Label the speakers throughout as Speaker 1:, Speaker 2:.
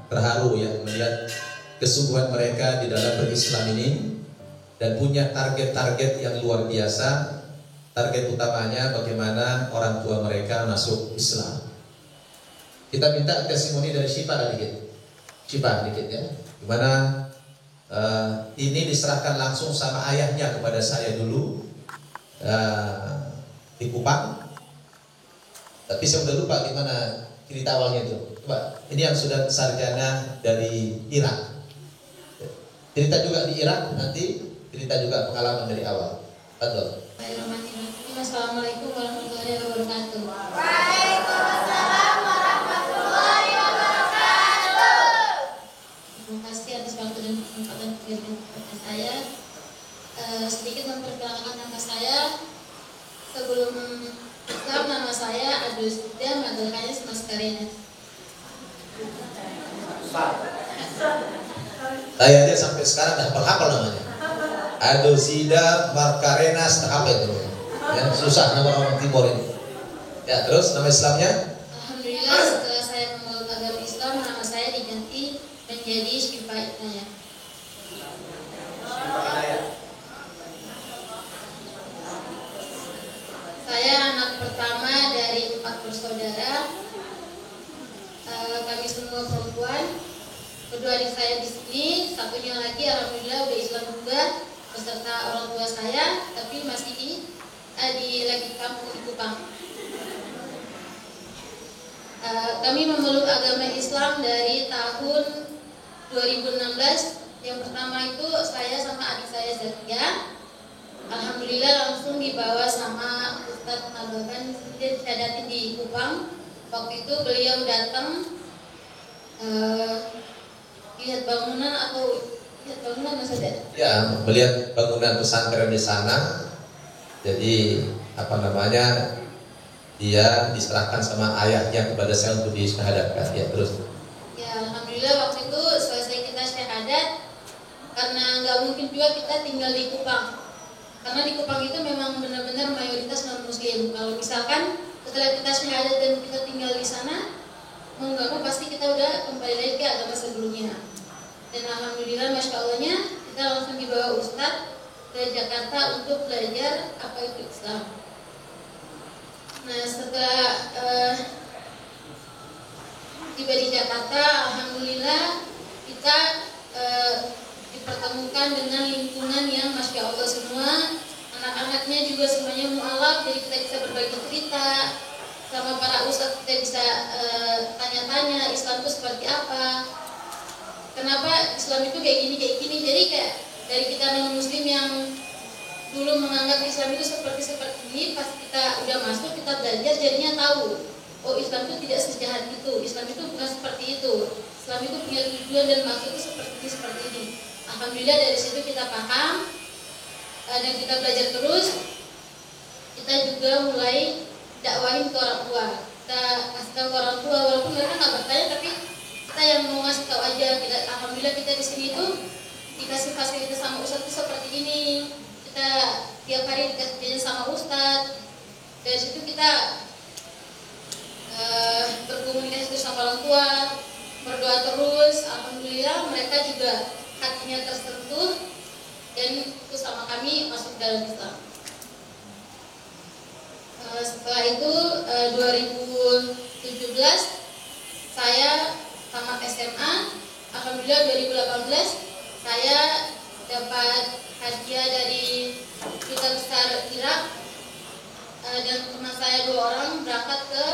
Speaker 1: terharu ya melihat kesungguhan mereka di dalam berislam ini dan punya target-target yang luar biasa. Target utamanya bagaimana orang tua mereka masuk Islam. Kita minta testimoni dari Syifa dikit ya. Gimana ini diserahkan langsung sama ayahnya kepada saya dulu di Kupang. Tapi saya udah lupa gimana cerita awalnya itu. Coba, ini yang sudah sarjana dari Irak. Cerita juga di Irak, nanti cerita juga pengalaman dari awal. Betul.
Speaker 2: Assalamualaikum warahmatullahi wabarakatuh.
Speaker 3: Waalaikumsalam warahmatullahi wabarakatuh.
Speaker 2: Terima kasih atas waktu dan kesempatan kepada saya. Sedikit memperkenalkan nama saya. Sebelum Islam, nama saya Abdul Sida Madalkanya Maskarena.
Speaker 1: Saya aja sampai sekarang dah hafal namanya. Abdul Sida Markarenas, apa itu? Yang susah nama orang Timur ini. Ya, terus nama Islamnya?
Speaker 2: Alhamdulillah, setelah saya memeluk agama Islam, nama saya diganti menjadi Syifa Inayah. Saya anak pertama dari 4 bersaudara. Kami semua perempuan. Kedua adik saya di sini, satunya lagi alhamdulillah udah Islam juga beserta orang tua saya, tapi masih lagi kampung di Kupang. Kami memeluk agama Islam dari tahun 2016. Yang pertama itu saya sama adik saya Zakia. Alhamdulillah langsung dibawa sama Ustadz Nababan, dia syahadatin di Kupang. Waktu itu beliau datang lihat bangunan maksudnya?
Speaker 1: Ya, melihat bangunan pesantren di sana. Jadi dia diserahkan sama ayahnya kepada saya untuk disyahadatkan. Ya, terus.
Speaker 2: Ya, alhamdulillah waktu itu selesai kita syahadat, karena nggak mungkin juga kita tinggal di Kupang. Karena di Kupang itu memang benar-benar mayoritas non muslim. Kalau misalkan setelah kita syahadat dan kita tinggal di sana, mau nggak mau pasti kita udah kembali lagi ke agama sebelumnya. Dan alhamdulillah masya Allahnya kita langsung dibawa Ustadz ke Jakarta untuk belajar apa itu Islam. Nah, setelah tiba di Jakarta, alhamdulillah kita dipertemukan dengan lingkungan yang masya Allah semua, anak-anaknya juga semuanya mu'alaf, jadi kita bisa berbagi cerita sama para ustadz, kita bisa tanya-tanya Islam itu seperti apa, kenapa Islam itu kayak gini, jadi kayak dari kita non muslim yang dulu menganggap Islam itu seperti ini, pas kita udah masuk, kita belajar jadinya tahu, oh Islam itu tidak sejahat itu, Islam itu bukan seperti itu, Islam itu punya tujuan dan maksud itu seperti ini. Alhamdulillah dari situ kita paham dan kita belajar terus. Kita juga mulai dakwahin ke orang tua, kita kasih tahu ke orang tua walaupun mereka nggak bertanya, tapi kita yang mau ngasih tahu aja. Alhamdulillah kita di sini itu dikasih fasilitas sama ustadz itu seperti ini. Kita tiap hari dikasih jajan sama ustadz. Dari situ kita berkomunikasi terus sama orang tua, berdoa terus. Alhamdulillah mereka juga hatinya tersentuh dan itu sama kami masuk dalam Islam. Setelah itu 2017 saya tamat SMA. Alhamdulillah 2018 saya dapat hadiah dari Duta Besar Irak dan teman saya 2 orang berangkat ke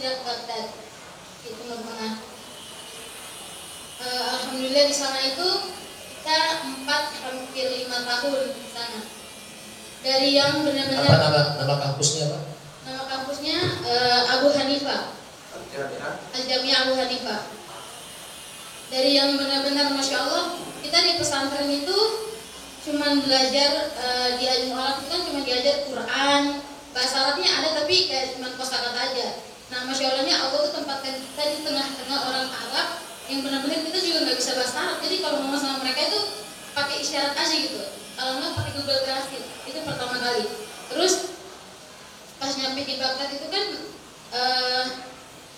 Speaker 2: Irak Baghdad di Timur Tengah. Alhamdulillah di sana itu kita hampir 5 tahun di sana. Dari yang benar-benar
Speaker 1: nama kampusnya apa?
Speaker 2: Nama kampusnya Abu Hanifah. Al-Jami'ah Abu Hanifah. Dari yang benar-benar masya Allah, kita di pesantren itu cuman belajar di ilmu Arab itu kan cuma diajar Quran, bahasa Arabnya ada tapi kayak cuma kosakata aja. Nah masya Allahnya Allah itu tempatkan kita di tengah-tengah orang Arab yang benar-benar kita juga nggak bisa bahasa Arab. Jadi kalau ngomong sama mereka itu pakai isyarat aja gitu. Kalau nggak pakai Google Translate. Itu pertama kali. Terus pas nyampe di Baghdad itu kan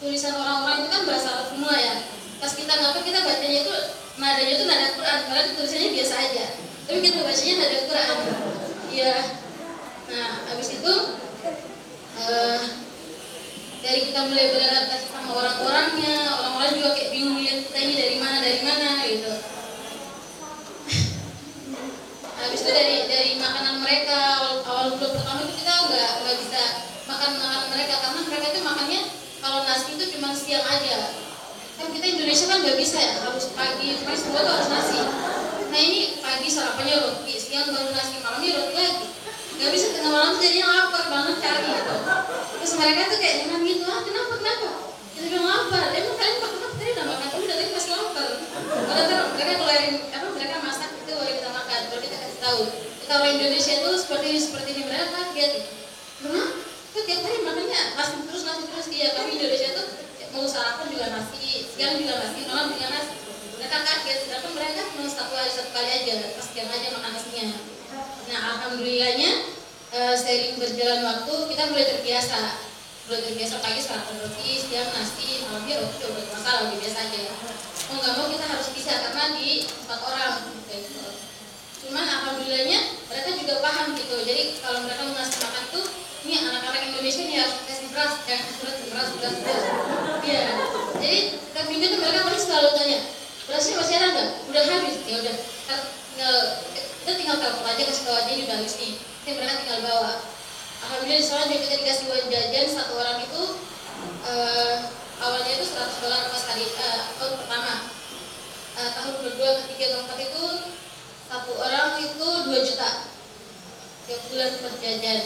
Speaker 2: tulisan orang-orang itu kan bahasa Arab semua ya. pas kita ngapa kita bacanya itu nadanya itu nada Quran, karena tulisannya biasa aja, tapi kita bacanya nada Quran. Iya. Nah, habis itu dari kita mulai beradaptasi sama orang-orangnya, orang-orang juga kayak bingung lihat kita ini dari mana gitu. Habis itu dari makanan mereka, awal bulan pertama itu kita nggak bisa makan makanan mereka, karena mereka itu makannya kalau nasi itu cuma siang aja. Kan kita Indonesia kan nggak bisa ya, harus pagi semua tuh harus nasi. Nah ini pagi sarapannya roti, siang baru nasi, malamnya roti lagi. Nggak bisa tengah malam tuh jadinya lapar banget cari gitu. Terus mereka tuh kayak dengan gitu, kenapa? Kita bilang lapar, emang kalian makan apa tadi udah makan, udah tadi masih lapar. Padahal mereka keluarin mereka masak itu baru kita makan, baru kita kasih tahu. Kalau Indonesia itu seperti ini mereka kaget. Kenapa? Tuh tiap hari makannya nasi terus dia. Kami Indonesia tuh mau sarapan juga nasi, siang juga nasi, malam juga nasi. Mereka kaget, sedangkan mereka cuma satu kali aja, pas siang aja makan nasinya. Nah alhamdulillahnya seiring berjalan waktu kita mulai terbiasa pagi sarapan roti, siang nasi, malamnya roti udah masalah, udah biasa aja. Mau nggak mau kita harus bisa karena di 4 orang gitu. Cuman alhamdulillahnya mereka juga paham gitu. Jadi kalau mereka mau ngasih makan tuh, ini anak-anak Indonesia nih harus kasih beras, jangan kasih beras. Iya. Jadi setiap minggu tuh mereka pasti selalu tanya, berasnya masih ada nggak? Udah habis, ya udah. Kita tinggal telepon aja kasih tahu aja udah habis nih. Jadi mereka tinggal bawa. Alhamdulillah di sana juga kita dikasih uang jajan satu orang itu awalnya itu $100 pas hari tahun pertama. Tahun kedua, ketiga, keempat itu satu orang itu 2 juta tiap bulan buat jajan.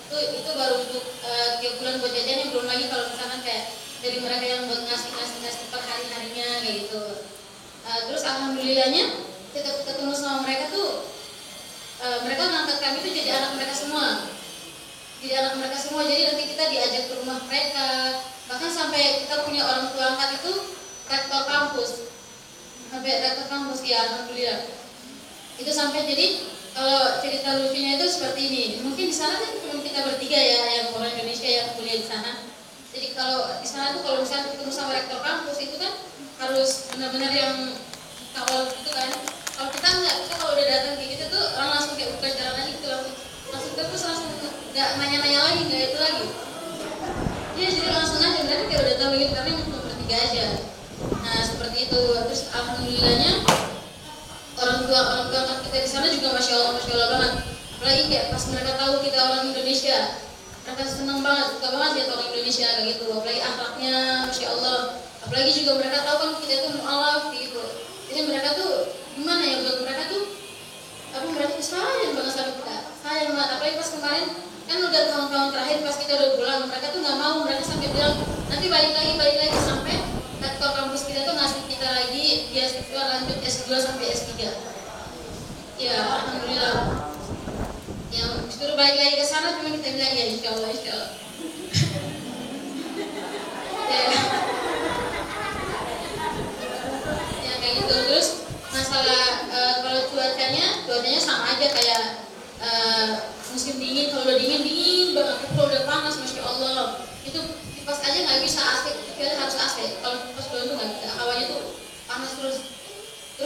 Speaker 2: Itu baru untuk tiap bulan buat jajan, yang belum lagi kalau misalkan kayak dari mereka yang buat ngasih per hari-harinya kayak gitu. Terus alhamdulillahnya kita ketemu sama mereka tuh mereka ngangkat kami tuh jadi anak mereka semua. Jadi nanti kita diajak ke rumah mereka, bahkan sampai kita punya orang tua angkat itu rektor kampus, ya alhamdulillah. Itu sampai jadi kalau cerita lucunya itu seperti ini. Mungkin di sana kan cuma kita bertiga ya yang orang Indonesia yang kuliah di sana. Jadi kalau di sana tuh kalau misalnya ketemu sama rektor kampus itu kan harus benar-benar yang kawal gitu kan. Kalau kita enggak, kita kalau udah datang kayak gitu tuh orang langsung kayak buka jalan aja gitu, langsung terus langsung nggak nanya-nanya lagi, nggak itu lagi. Iya jadi langsung aja, mereka kayak udah tahu gitu karena cuma bertiga aja. Nah seperti itu. Terus alhamdulillahnya orang tua kan kita di sana juga masya Allah banget. Apalagi kayak pas mereka tahu kita orang Indonesia, mereka seneng banget, suka banget lihat orang Indonesia kayak gitu. Apalagi akhlaknya masya Allah. Apalagi juga mereka tahu kan kita itu mu'alaf gitu. Jadi mereka tuh gimana ya, buat mereka tuh mereka tuh sayang banget sama kita, sayang banget. Apalagi pas kemarin kan udah tahun-tahun terakhir pas kita udah pulang, mereka tuh nggak mau, mereka sampai bilang nanti balik lagi sampai rektor kampus kita tuh ngasih kita lagi beasiswa lanjut S2 sampai S3. Ya alhamdulillah. Yang disuruh balik lagi ke sana cuma kita bilang ya insya Allah. Ya kayak gitu. Terus masalah kalau cuacanya sama aja kayak musim dingin. Kalau udah dingin banget, kalau udah panas masya Allah itu kipas aja nggak bisa, AC kecuali harus AC. Kalau kipas doang tuh nggak bisa, hawanya tuh panas terus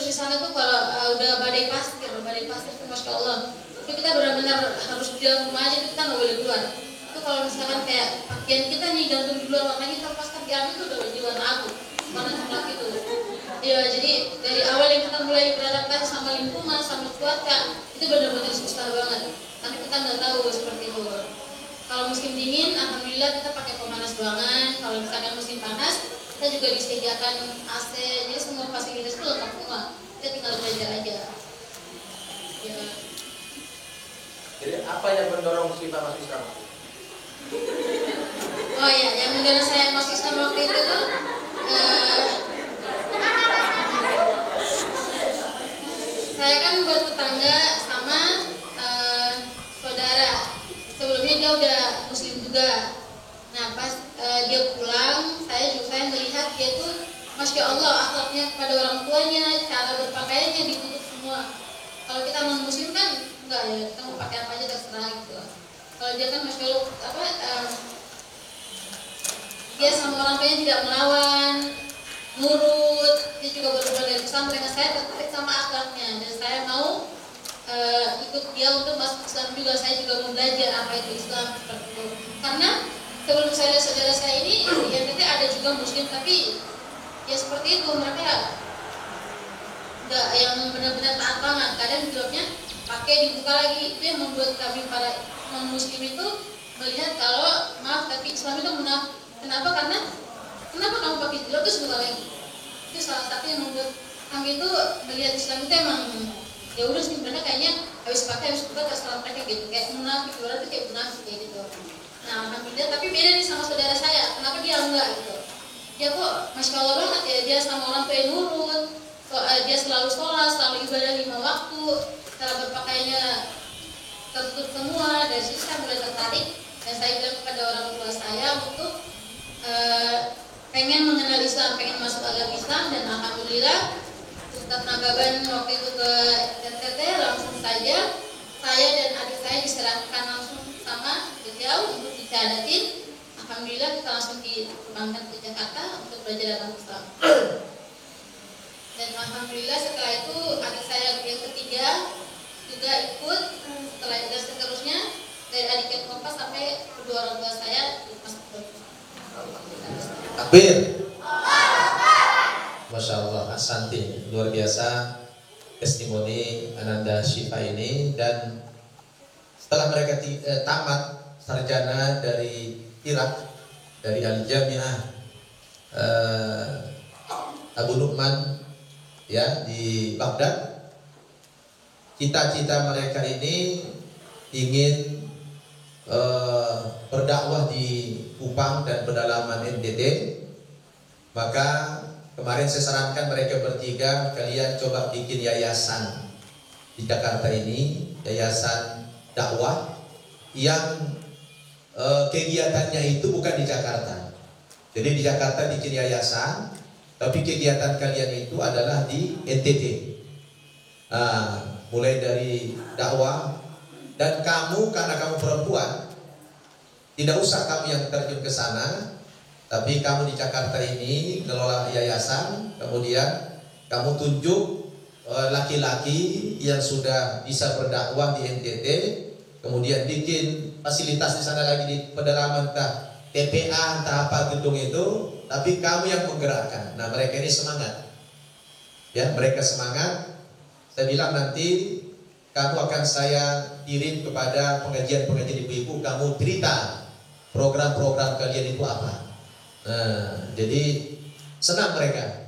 Speaker 2: di sana tuh kalau udah badai pasir tuh masya Allah itu kita benar-benar harus di dalam rumah aja, kita nggak boleh keluar. Itu kalau misalkan kayak pakaian kita nih gantung di luar, makanya kita pas kerjaan itu udah di warna abu panas banget gitu. Ya jadi dari awal yang kita mulai beradaptasi sama lingkungan, sama cuaca itu benar-benar susah banget karena kita nggak tahu seperti itu. Kalau musim dingin, alhamdulillah kita pakai pemanas ruangan. Kalau misalkan musim panas, kita juga disediakan AC. Jadi semua fasilitas itu lengkap semua. Kita tinggal belajar aja. Ya.
Speaker 4: Jadi apa yang mendorong kita masuk Islam?
Speaker 2: Oh ya, yang mendorong saya masuk Islam waktu itu tuh saya kan bertetangga sama saudara. Sebelumnya dia udah muslim juga. Nah pas dia pulang, saya melihat dia tuh masya Allah akhlaknya kepada orang tuanya, cara berpakaiannya ditutup semua. Kalau kita non muslim kan enggak ya, kita mau pakai apa aja terserah gitu. Kalau dia kan masya Allah dia sama orang tuanya tidak melawan, nurut, dia juga berubah dari Islam karena saya tertarik sama akhlaknya dan saya mau ikut dia untuk masuk Islam juga. Saya juga mau belajar apa itu Islam seperti itu. Karena sebelum saya lihat saudara saya ini, ya nanti ada juga Muslim tapi ya seperti itu, mereka nggak yang benar-benar taat banget. Kadang jawabnya pakai dibuka lagi, itu yang membuat kami para non Muslim itu melihat kalau maaf tapi Islam itu munafik. Kenapa? Karena kenapa kamu pakai jilbab terus buka lagi? Itu salah satu yang membuat kami itu melihat Islam itu emang ya udah sebenarnya kayaknya habis pakai habis buka terserah mereka gitu, kayak munafik, berarti kayak munafik kayak gitu. Nah alhamdulillah, tapi beda nih sama saudara saya. Kenapa dia enggak gitu? Dia kok masya Allah banget ya, dia sama orang tua yang nurut, dia selalu sholat, selalu ibadah 5 waktu, cara berpakaiannya tertutup semua. Dari situ saya mulai tertarik dan saya bilang kepada orang tua saya untuk pengen mengenal Islam, pengen masuk agama Islam. Dan alhamdulillah Ustadz Nababan waktu itu ke NTT, langsung saja saya dan adik saya diserahkan langsung sama beliau untuk disyahadatin. Alhamdulillah kita langsung diterbangkan ke Jakarta untuk belajar dalam Islam. Dan alhamdulillah setelah itu adik saya yang ketiga juga ikut, setelah itu seterusnya dari adik yang keempat sampai kedua orang tua saya masuk ke
Speaker 1: Takbir. Masya Allah, Asanti, luar biasa testimoni Ananda Syifa ini. Dan setelah mereka tamat sarjana dari Irak, dari Al-Jami'ah Abu Nu'man ya di Baghdad, cita-cita mereka ini ingin berdakwah di Kupang dan pedalaman NTT. Maka kemarin saya sarankan mereka bertiga, kalian coba bikin yayasan di Jakarta ini, yayasan dakwah yang kegiatannya itu bukan di Jakarta. Jadi di Jakarta bikin yayasan, tapi kegiatan kalian itu adalah di NTT. Mulai dari dakwah, dan kamu karena kamu perempuan, tidak usah kamu yang terjun ke sana, tapi kamu di Jakarta ini kelola yayasan, kemudian kamu tunjuk laki-laki yang sudah bisa berdakwah di NTT, kemudian bikin fasilitas di sana lagi di pedalaman, entah TPA, entah apa gedung itu, tapi kamu yang menggerakkan. Nah mereka ini semangat, ya mereka semangat. Saya bilang nanti kamu akan saya kirim kepada pengajian-pengajian ibu-ibu, kamu cerita program-program kalian itu apa. Nah, jadi senang mereka.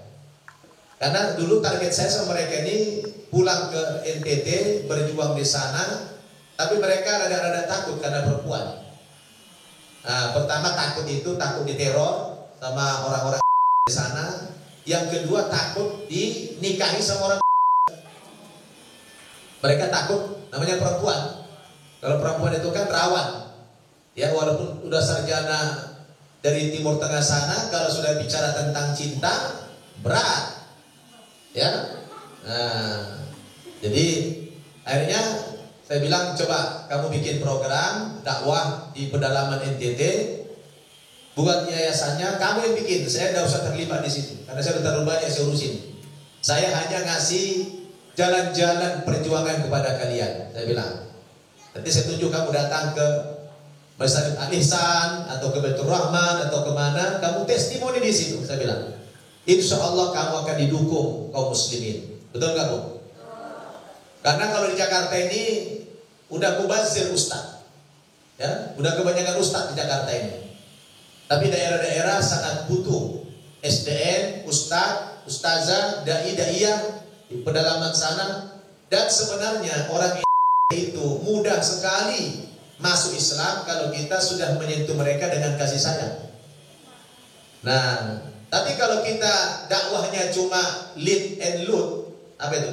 Speaker 1: Karena dulu target saya sama mereka ini pulang ke NTT, berjuang di sana, tapi mereka rada-rada takut karena perempuan. Nah, pertama takut diteror sama orang-orang di sana. Yang kedua takut dinikahi sama orang. Mereka takut, namanya perempuan. Kalau perempuan itu kan rawan. Ya walaupun udah sarjana dari Timur Tengah sana, kalau sudah bicara tentang cinta berat. Ya. Nah, jadi akhirnya saya bilang coba kamu bikin program dakwah di pedalaman NTT, buat yayasannya kamu yang bikin. Saya tidak usah terlibat di situ karena saya sudah terlalu banyak saya urusin. Saya hanya ngasih jalan-jalan perjuangan kepada kalian. Saya bilang nanti saya tunjuk kamu datang ke Masjid Al-Ihsan atau ke Baitur Rahman atau kemana, kamu testimoni di situ. Saya bilang insya Allah kamu akan didukung kaum muslimin. Betul nggak Bu? Karena kalau di Jakarta ini udah mubazir ustaz, ya, udah kebanyakan ustaz di Jakarta ini. Tapi daerah-daerah sangat butuh SDM, ustaz, ustazah, dai, daiyah di pedalaman sana. Dan sebenarnya orang itu mudah sekali masuk Islam kalau kita sudah menyentuh mereka dengan kasih sayang. Nah, tapi kalau kita dakwahnya cuma lead and load, apa itu?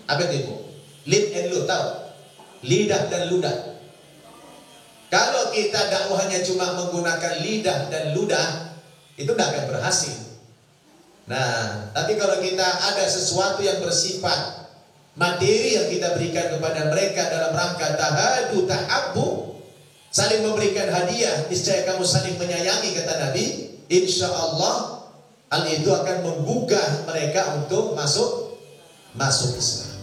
Speaker 1: Apa itu Ibu? Lead and load, tahu? Lidah dan ludah. Kalau kita dakwahnya cuma menggunakan lidah dan ludah, itu tidak akan berhasil. Nah, tapi kalau kita ada sesuatu yang bersifat materi yang kita berikan kepada mereka dalam rangka tahadu tahabbu, saling memberikan hadiah, niscaya kamu saling menyayangi kata Nabi, insya Allah Hal itu akan menggugah mereka untuk masuk Islam.